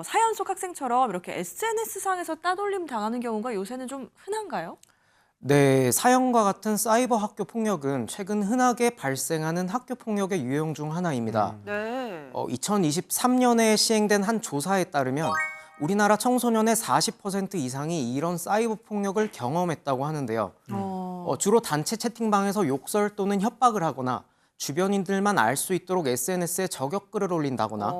사연 속 학생처럼 이렇게 SNS상에서 따돌림 당하는 경우가 요새는 좀 흔한가요? 네, 사형과 같은 사이버 학교 폭력은 최근 흔하게 발생하는 학교 폭력의 유형 중 하나입니다. 네. 2023년에 시행된 한 조사에 따르면 우리나라 청소년의 40% 이상이 이런 사이버 폭력을 경험했다고 하는데요. 주로 단체 채팅방에서 욕설 또는 협박을 하거나 주변인들만 알 수 있도록 SNS에 저격글을 올린다거나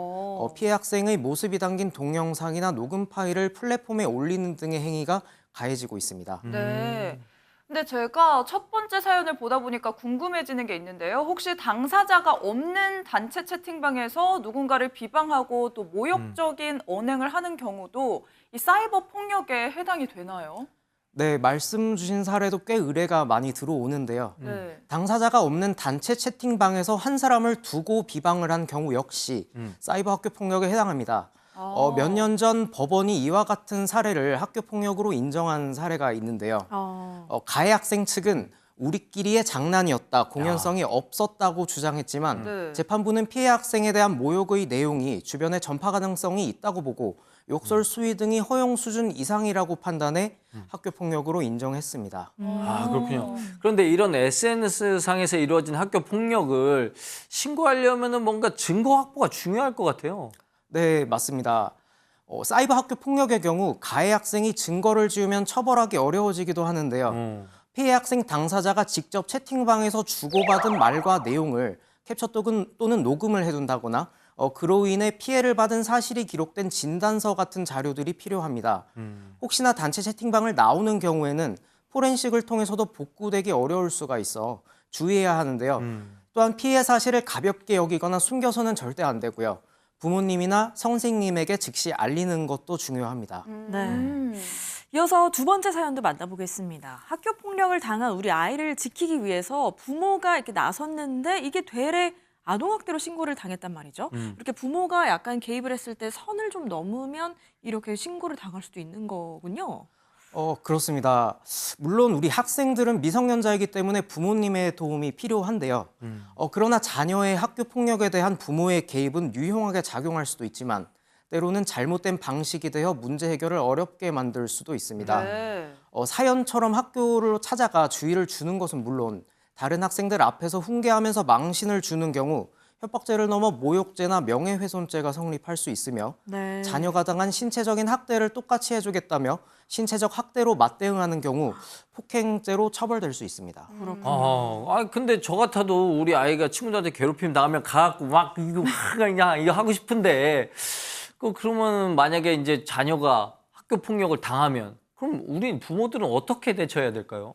피해 학생의 모습이 담긴 동영상이나 녹음 파일을 플랫폼에 올리는 등의 행위가 가해지고 있습니다. 네. 근데 제가 첫 번째 사연을 보다 보니까 궁금해지는 게 있는데요. 혹시 당사자가 없는 단체 채팅방에서 누군가를 비방하고 또 모욕적인 언행을 하는 경우도 이 사이버 폭력에 해당이 되나요? 네, 말씀 주신 사례도 꽤 의뢰가 많이 들어오는데요. 네. 당사자가 없는 단체 채팅방에서 한 사람을 두고 비방을 한 경우 역시 사이버 학교 폭력에 해당합니다. 몇 년 전 법원이 이와 같은 사례를 학교 폭력으로 인정한 사례가 있는데요. 가해 학생 측은 우리끼리의 장난이었다, 공연성이 없었다고 주장했지만 네. 재판부는 피해 학생에 대한 모욕의 내용이 주변에 전파 가능성이 있다고 보고 욕설 수위 등이 허용 수준 이상이라고 판단해 학교 폭력으로 인정했습니다. 아, 그렇군요. 그런데 이런 SNS상에서 이루어진 학교 폭력을 신고하려면 뭔가 증거 확보가 중요할 것 같아요. 네, 맞습니다. 사이버 학교 폭력의 경우 가해 학생이 증거를 지우면 처벌하기 어려워지기도 하는데요. 피해 학생 당사자가 직접 채팅방에서 주고받은 말과 내용을 캡처 또는 녹음을 해둔다거나 그로 인해 피해를 받은 사실이 기록된 진단서 같은 자료들이 필요합니다. 혹시나 단체 채팅방을 나오는 경우에는 포렌식을 통해서도 복구되기 어려울 수가 있어 주의해야 하는데요. 또한 피해 사실을 가볍게 여기거나 숨겨서는 절대 안 되고요. 부모님이나 선생님에게 즉시 알리는 것도 중요합니다. 네. 이어서 두 번째 사연도 만나보겠습니다. 학교 폭력을 당한 우리 아이를 지키기 위해서 부모가 이렇게 나섰는데 이게 되레 아동학대로 신고를 당했단 말이죠. 이렇게 부모가 약간 개입을 했을 때 선을 좀 넘으면 이렇게 신고를 당할 수도 있는 거군요. 그렇습니다. 물론 우리 학생들은 미성년자이기 때문에 부모님의 도움이 필요한데요. 그러나 자녀의 학교 폭력에 대한 부모의 개입은 유용하게 작용할 수도 있지만 때로는 잘못된 방식이 되어 문제 해결을 어렵게 만들 수도 있습니다. 네. 사연처럼 학교로 찾아가 주의를 주는 것은 물론 다른 학생들 앞에서 훈계하면서 망신을 주는 경우 협박죄를 넘어 모욕죄나 명예훼손죄가 성립할 수 있으며 네. 자녀가 당한 신체적인 학대를 똑같이 해주겠다며 신체적 학대로 맞대응하는 경우 폭행죄로 처벌될 수 있습니다. 근데 저 같아도 우리 아이가 친구들한테 괴롭힘 당하면 가갖고 막 이거 그냥 이거 하고 싶은데 그러면 만약에 이제 자녀가 학교 폭력을 당하면 그럼 우리 부모들은 어떻게 대처해야 될까요?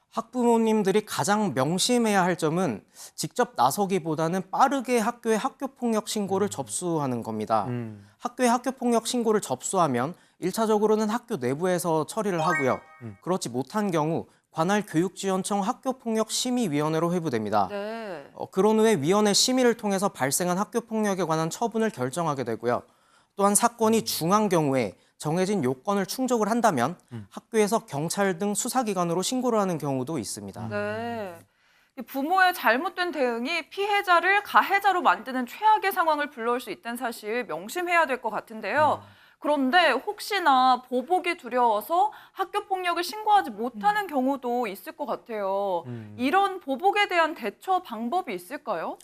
학부모님들이 가장 명심해야 할 점은 직접 나서기보다는 빠르게 학교에 학교폭력 신고를 접수하는 겁니다. 학교에 학교폭력 신고를 접수하면 1차적으로는 학교 내부에서 처리를 하고요. 그렇지 못한 경우 관할 교육지원청 학교폭력심의위원회로 회부됩니다. 네. 그런 후에 위원회 심의를 통해서 발생한 학교폭력에 관한 처분을 결정하게 되고요. 또한 사건이 중한 경우에 정해진 요건을 충족을 한다면 학교에서 경찰 등 수사기관으로 신고를 하는 경우도 있습니다. 네. 이 부모의 잘못된 대응이 피해자를 가해자로 만드는 최악의 상황을 불러올 수 있다는 사실 명심해야 될 것 같은데요. 그런데 혹시나 보복이 두려워서 학교 폭력을 신고하지 못하는 경우도 있을 것 같아요. 이런 보복에 대한 대처 방법이 있을까요?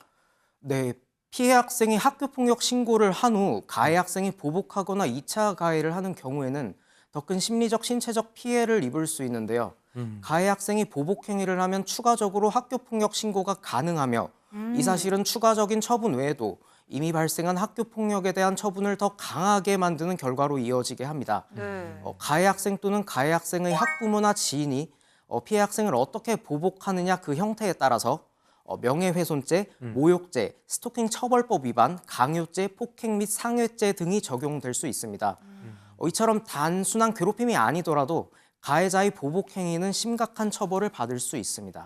네, 피해 학생이 학교폭력 신고를 한 후 가해 학생이 보복하거나 2차 가해를 하는 경우에는 더 큰 심리적, 신체적 피해를 입을 수 있는데요. 가해 학생이 보복 행위를 하면 추가적으로 학교폭력 신고가 가능하며 이 사실은 추가적인 처분 외에도 이미 발생한 학교폭력에 대한 처분을 더 강하게 만드는 결과로 이어지게 합니다. 네. 가해 학생 또는 가해 학생의 학부모나 지인이 피해 학생을 어떻게 보복하느냐 그 형태에 따라서 명예훼손죄, 모욕죄, 스토킹 처벌법 위반, 강요죄, 폭행 및 상해죄 등이 적용될 수 있습니다. 이처럼 단순한 괴롭힘이 아니더라도 가해자의 보복 행위는 심각한 처벌을 받을 수 있습니다.